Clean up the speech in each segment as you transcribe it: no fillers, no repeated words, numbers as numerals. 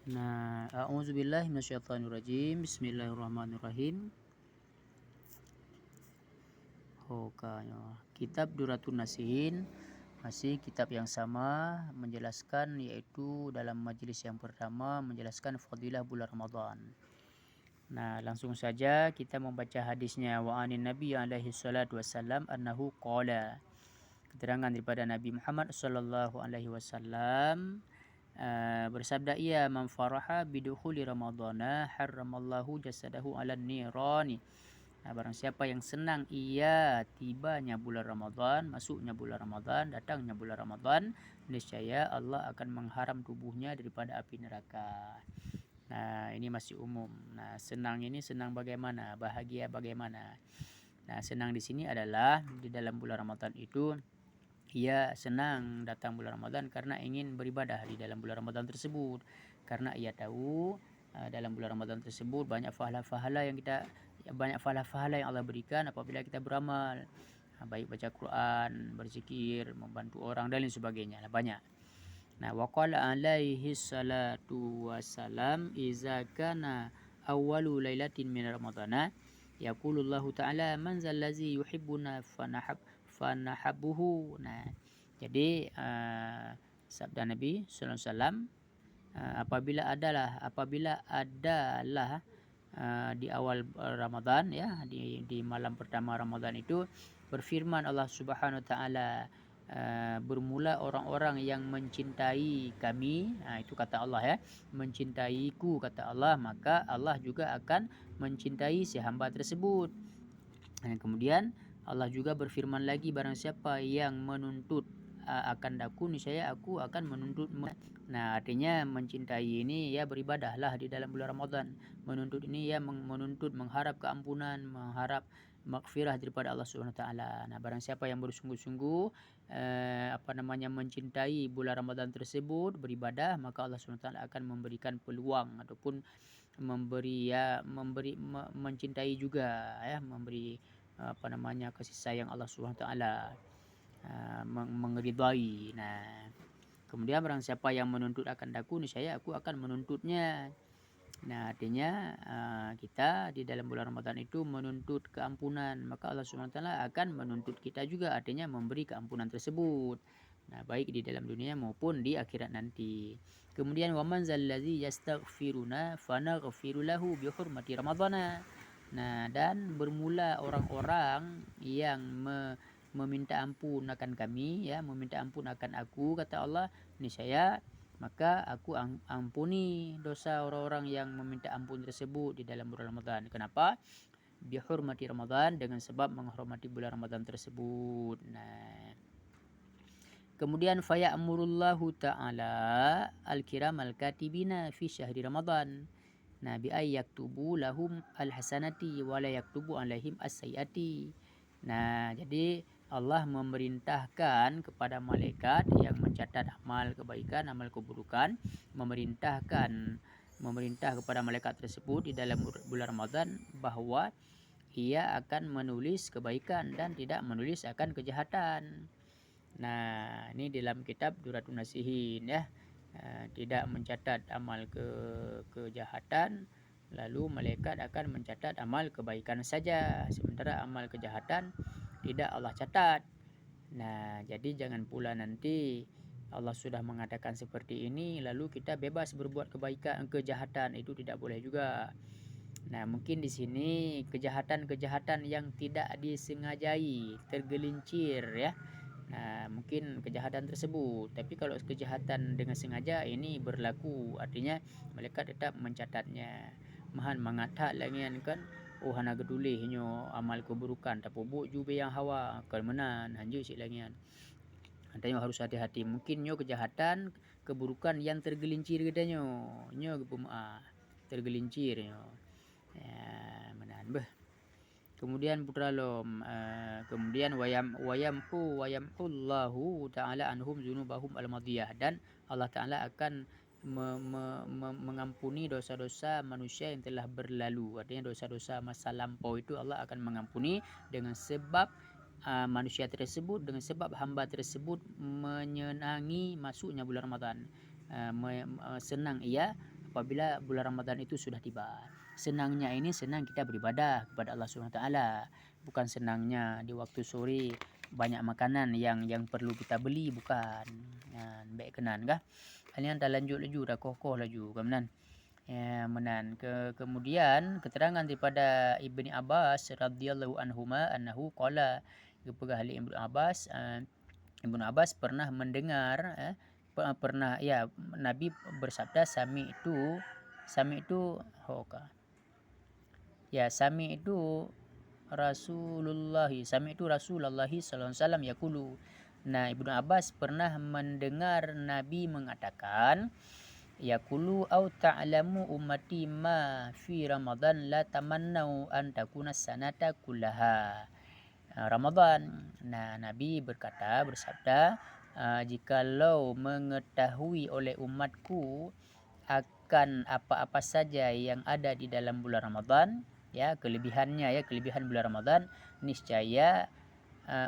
Nah, a'udzubillahi minasyaitonirrajim. Bismillahirrahmanirrahim. Kitab Duratun Nasihin, masih kitab yang sama, menjelaskan, yaitu dalam majlis yang pertama menjelaskan fadilah bulan Ramadan. Nah, langsung saja kita membaca hadisnya. Wa anin Nabi alaihi salatu wassalam annahu qala. Keterangan daripada Nabi Muhammad sallallahu alaihi wasallam, bersabda ia, man faraha bidukhuli ramadhana harramallahu jasadahu 'alan nirani. Barang siapa yang senang ia tibanya bulan Ramadan, masuknya bulan Ramadan, datangnya bulan Ramadan, niscaya Allah akan mengharam tubuhnya daripada api neraka. Nah, ini masih umum. Nah, senang ini senang bagaimana? Bahagia bagaimana? Nah, senang di sini adalah di dalam bulan Ramadan itu ia senang datang bulan Ramadan karena ingin beribadah di dalam bulan Ramadan tersebut. Karena ia tahu dalam bulan Ramadan tersebut banyak pahala-pahala yang Allah berikan apabila kita beramal. Baik baca Quran, berzikir, membantu orang dan lain sebagainya. Banyak. Nah, waqala alaihi salatu wassalam iza kana awwalu lailatin min ramadhana yaqulullahu ta'ala man zallazi yuhibbuna fanahabbuhu. Nah, jadi sabda Nabi sallallahu alaihi wasallam, apabila adalah di awal Ramadan, ya, di malam pertama Ramadan itu berfirman Allah Subhanahu wa taala, bermula orang-orang yang mencintai kami, itu kata Allah, ya, mencintaiku kata Allah, maka Allah juga akan mencintai si hamba tersebut. Dan kemudian Allah juga berfirman lagi, barang siapa yang menuntut akan daku, niscaya aku akan menuntut. Nah, artinya mencintai ini ya beribadahlah di dalam bulan Ramadan. Menuntut ini ya menuntut, mengharap keampunan, mengharap maghfirah daripada Allah Subhanahu wa taala. Nah, barang siapa yang bersungguh-sungguh mencintai bulan Ramadan tersebut, beribadah, maka Allah Subhanahu wa taala akan memberikan peluang ataupun mencintai juga, ya, memberi kasih sayang Allah Subhanahu wa taala, mengridai. Nah, kemudian barang siapa yang menuntut akan daku, niscaya aku akan menuntutnya. Nah, artinya kita di dalam bulan Ramadan itu menuntut keampunan, maka Allah Subhanahu wa taala akan menuntut kita juga, artinya memberi keampunan tersebut. Nah, baik di dalam dunia maupun di akhirat nanti. Kemudian waman zallazi yastaghfiruna fanaghfiru lahu bi hurmati ramadhana. Nah, dan bermula orang-orang yang meminta ampun akan kami, ya, meminta ampun akan aku kata Allah, niscaya maka aku ampuni dosa orang-orang yang meminta ampun tersebut di dalam bulan Ramadan. Kenapa? Bihurmati Ramadan, dengan sebab menghormati bulan Ramadan tersebut. Nah, kemudian faya'murullahu ta'ala al-kiram al-katibina fi syahri Ramadan. Nah, bi ay yaktubu lahum al-hasanati wa la yaktubu alaihim as-sayyiati. Nah, jadi Allah memerintahkan kepada malaikat yang mencatat amal kebaikan, amal keburukan, memerintah kepada malaikat tersebut di dalam bulan Ramadan bahwa ia akan menulis kebaikan dan tidak menulis akan kejahatan. Nah, ini dalam kitab Duratun Nasihin, ya. Tidak mencatat amal kejahatan, lalu malaikat akan mencatat amal kebaikan saja, sementara amal kejahatan tidak Allah catat. Nah, jadi jangan pula nanti Allah sudah mengatakan seperti ini lalu kita bebas berbuat kejahatan, itu tidak boleh juga. Nah, mungkin di sini kejahatan-kejahatan yang tidak disengajai, tergelincir, ya. Nah, mungkin kejahatan tersebut. Tapi kalau kejahatan dengan sengaja ini berlaku, artinya malaikat tetap mencatatnya. Mahan mangatat lagi kan, oh hana gedulih nyo amal keburukan tapobok jube yang hawa kemenan hanju sik lagi kan. Artinya harus hati-hati, mungkin nyo kejahatan keburukan yang tergelincir katanya nyo tergelincir nyo, ya, menan beh. Kemudian putralom, kemudian wayamhullahu ta'ala anhum dzunubahum al-madiyah, dan Allah Ta'ala akan mengampuni dosa-dosa manusia yang telah berlalu. Artinya dosa-dosa masa lampau itu Allah akan mengampuni dengan sebab manusia tersebut, dengan sebab hamba tersebut menyenangi masuknya bulan Ramadan, senang ia apabila bulan Ramadan itu sudah tiba. Senangnya ini senang kita beribadah kepada Allah Subhanahu Wa Taala, bukan senangnya di waktu sore banyak makanan yang perlu kita beli, bukan. Baik kenan kah? Kalian dah lanjut laju, dah kokoh laju kemenan. Menan kemudian keterangan daripada Ibni Abbas radhiyallahu anhuma annahu qala, kepada ahli Ibnu Abbas pernah mendengar pernah ya Nabi bersabda sami itu hoka. Ya sami itu Rasulullah sallallahu alaihi wasallam yaqulu. Nah, Ibnu Abbas pernah mendengar Nabi mengatakan yaqulu au ta'lamu ummati ma fi Ramadan la tamannau an takuna sanata kullaha. Ramadan. Nah, Nabi bersabda, jikalau mengetahui oleh umatku akan apa-apa saja yang ada di dalam bulan Ramadan, ya kelebihan bulan Ramadan, niscaya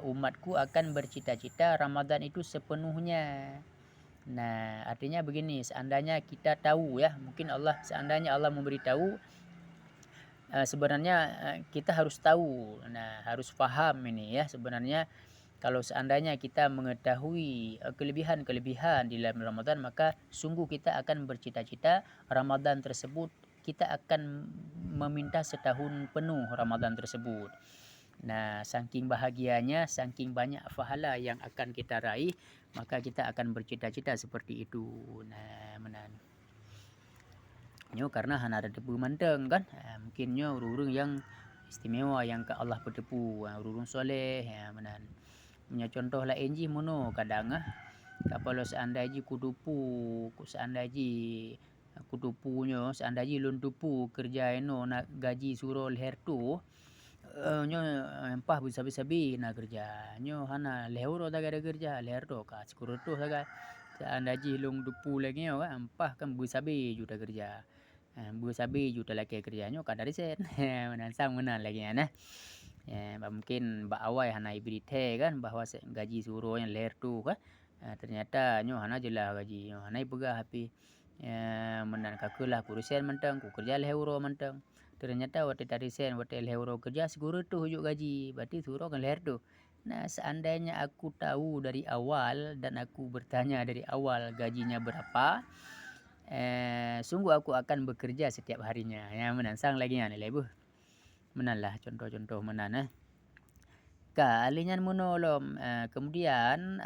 umatku akan bercita-cita Ramadan itu sepenuhnya. Nah, artinya begini, seandainya kita tahu ya, mungkin seandainya Allah memberitahu, sebenarnya kita harus tahu, harus faham ini ya, sebenarnya kalau seandainya kita mengetahui kelebihan-kelebihan di dalam Ramadan, maka sungguh kita akan bercita-cita Ramadan tersebut, kita akan meminta setahun penuh Ramadan tersebut. Nah, saking bahagianya, saking banyak pahala yang akan kita raih, maka kita akan bercita-cita seperti itu. Nah, menan. Nyo karena hana ada debu manteng kan. Mungkin nyo urung yang istimewa yang ke Allah berdebu, urung soleh ya menan. Punya contoh lah enji mono kadang kalau seandainya kudupunyo seandainya lun dupu kerja eno nak gaji suruh leher tu nyo empah sabi-sabi na kerja nyo hana lehuro taga ada kerja leher tu ka skuru tu taga seandainya lung dupu lagi nyo empah kan sabi juta kerja sabi juta laki kerjanya kadari sen menansang menan lagi nah mungkin awai hana ibrite kan bahwa gaji suruhnya leher tu kan ternyata nyo hana jelah gaji nyo hana pegah api menan kakulah kurusen mentang ku kerja lehuro mentang ternyata wate tari sen wate lehuro kerja seguru tu hujuk gaji berarti suruh kan leher tu. Nah, seandainya aku tahu dari awal dan aku bertanya dari awal gajinya berapa, sungguh aku akan bekerja setiap harinya. Ya menansang lagi nilai bu. Menanlah contoh-contoh menan Alinyan monolom. Kemudian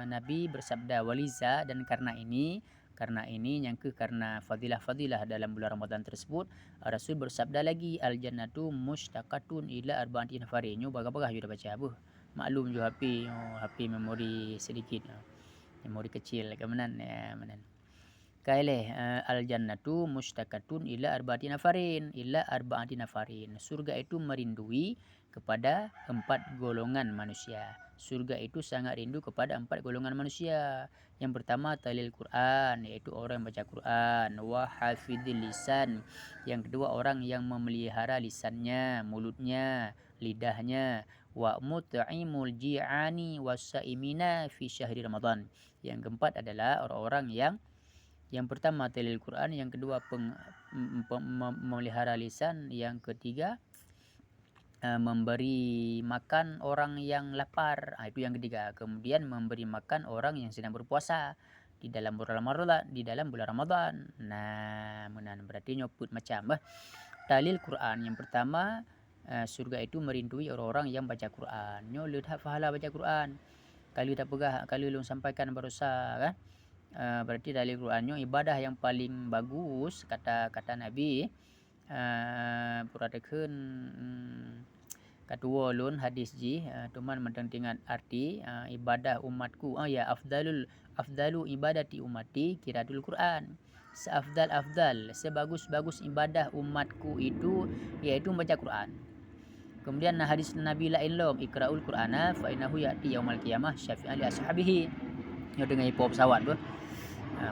Nabi bersabda waliza dan karena ini karena fadilah-fadilah dalam bulan Ramadan tersebut, Rasul bersabda lagi al jannatu mustaqatun ila arba'ati nafarin. Nyo bagah-bagah sudah baca bu. Maklum jo HP memori sedikit. Memori kecil kemenan ya menan. Kaileh al jannatu mustaqatun ila arba'ati nafarin. Surga itu merindui kepada 4 golongan manusia. Surga itu sangat rindu kepada 4 golongan manusia. Yang pertama talil Quran, yaitu orang yang baca Quran, wa hafidhil lisan. Yang kedua orang yang memelihara lisannya, mulutnya, lidahnya, wa mut'imul ji'ani wasaimina fi syahri Ramadan. Yang keempat adalah orang-orang yang pertama talil Quran, yang kedua memelihara lisan, yang ketiga memberi makan orang yang lapar, itu yang ketiga. Kemudian memberi makan orang yang sedang berpuasa di dalam bulan Ramadan. Nah, berarti nyoput macam dalil Quran. Yang pertama, surga itu merindui orang-orang yang baca Quran. Nyo lihat pahala baca Quran. Kali tak pegah, kali lu sampaikan barusan kan. Berarti dalil Qurannya ibadah yang paling bagus kata Nabi. Puradakeun kedua lun hadis ji tuman mentang dengan arti ibadah umatku afdalu ibadati umati qiraatul Quran. Sebagus-bagus ibadah umatku itu yaitu membaca Quran. Kemudian hadis Nabi lain lom iqraul Qur'ana fa innahu ya'ti yaumil qiyamah syafi'an li ashabihi. Nyo dengan ipo pesawat tu.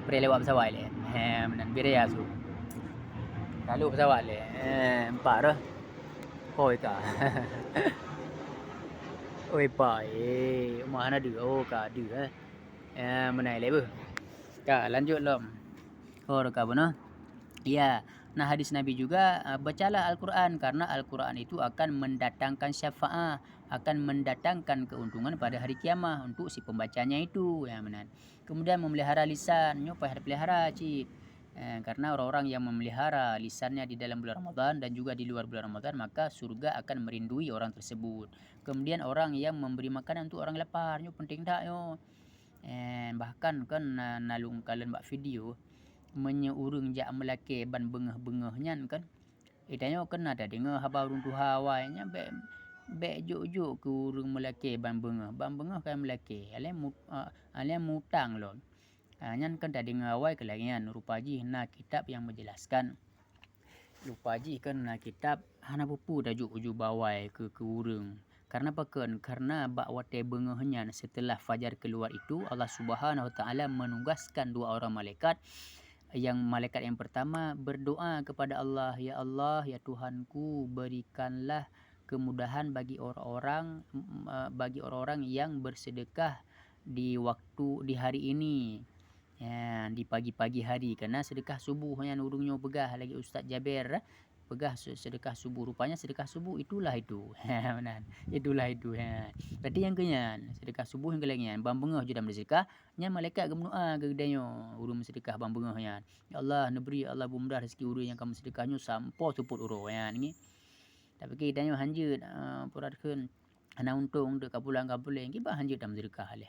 Pre lewat pesawat le. Menan birea tu. Lalu pesawat le. Empat dah. Hoi ka. Oi pai. Mana ada ka ada. Menai le bu. Ka lanjut lom. Hor ka benar. Ya, nah hadis Nabi juga, bacalah Al-Quran karena Al-Quran itu akan mendatangkan syafaat, akan mendatangkan keuntungan pada hari kiamah untuk si pembacanya itu, ya benar. Kemudian memelihara lisan, nyo payah pelihara cik. Karena orang-orang yang memelihara lisannya di dalam bulan Ramadan dan juga di luar bulan Ramadan, maka surga akan merindui orang tersebut. Kemudian orang yang memberi makanan untuk orang lapar, nyo penting tak yo. Bahkan kan nalung kalian buat video menyeurung jak melake ban bengeh-bengehnya kan. Itanyo kena ada dengar habar runtuh hawainya be juk-juk ke urung melake ban bengeh kan melake. Ale mutang lo. Nyan kan dah dengar awai kelagian rupaji na kitab yang menjelaskan. Lupaji kan na kitab hana pupu dah juk bawai ke urung. Karena apa kan? Karena bak wate bengehnya setelah fajar keluar itu Allah Subhanahu Wa Taala menugaskan dua orang malaikat. Yang malaikat yang pertama berdoa kepada Allah, ya Allah, ya Tuhanku, berikanlah kemudahan bagi orang-orang yang bersedekah di hari ini. Ya, di pagi-pagi hari karena sedekah subuh yang urungnya pegah lagi Ustaz Jaber pegah sedekah subuh, rupanya sedekah subuh itulah itu. Benar, itulah itu. Berarti yang kenyan sedekah subuh yang kelengian bang bengah je dalam sedekah nya malaikat gemdoa ke gedanyo urung sedekah bang bengah ya Allah neberi Allah bumrah rezeki urang yang kamu sedekahnya sampo tuput uro ni. Tapi kita nyo hanjeut puratkeun ana untung dek kapulang-kapulang ki bah hanjeut dalam sedekah leh.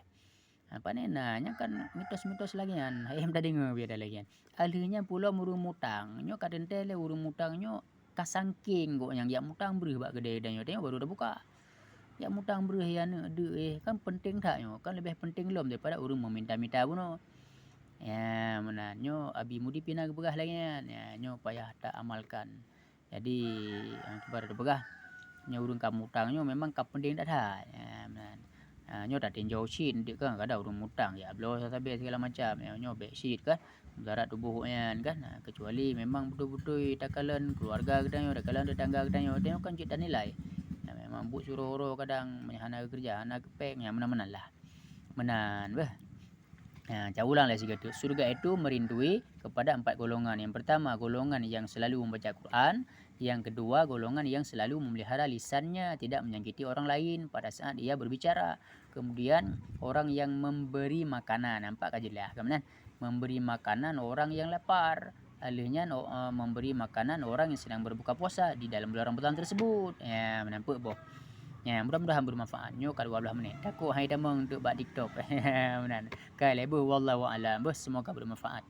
Panenanya kan mitos-mitos lagian, ayam dah dengar biar dah lagian. Ahlinya pula urung mutang, nyo kaden tele urung mutang nyo kasangking kok yang yak mutang bereh bak kedai danyo tengok baru dah buka. Yak mutang bereh ya de kan penting tak nyo, kan lebih penting lom daripada urung meminta-minta puno. Ya menanyo abi mudi pina begah lagian, ya nyo payah tak amalkan. Jadi baru dah begah. Nyo urung kamu mutang nyo memang ka penting tak ada. Ya menan. Nyo dah tinjau sheet dik kan kada urung mutang ya blo sabe segala macam nyo be sheet kan mudarat tubuhnya kan kecuali memang betul-betul takalan keluarga kedanyo takalan tetangga kedanyo tengok kan cik dan nilai memang bu suruh oro kadang menyahana kerja anak kepek yang menan lah menan beh. Saya ulang lagi sikit. Surga itu merindui kepada 4 golongan. Yang pertama, golongan yang selalu membaca Quran. Yang kedua, golongan yang selalu memelihara lisannya, tidak menyakiti orang lain pada saat ia berbicara. Kemudian, orang yang memberi makanan. Nampak kaji lah. Kemudian, memberi makanan orang yang lapar. Alihnya memberi makanan orang yang sedang berbuka puasa di dalam bulan Ramadan tersebut. Ya, menampak boh. Ya, mudah-mudahan bermanfaat. Nyo kat 12 menit. Takut hai damang untuk buat TikTok. Benar. Kai lebu wallahu alam. Bos semoga bermanfaat.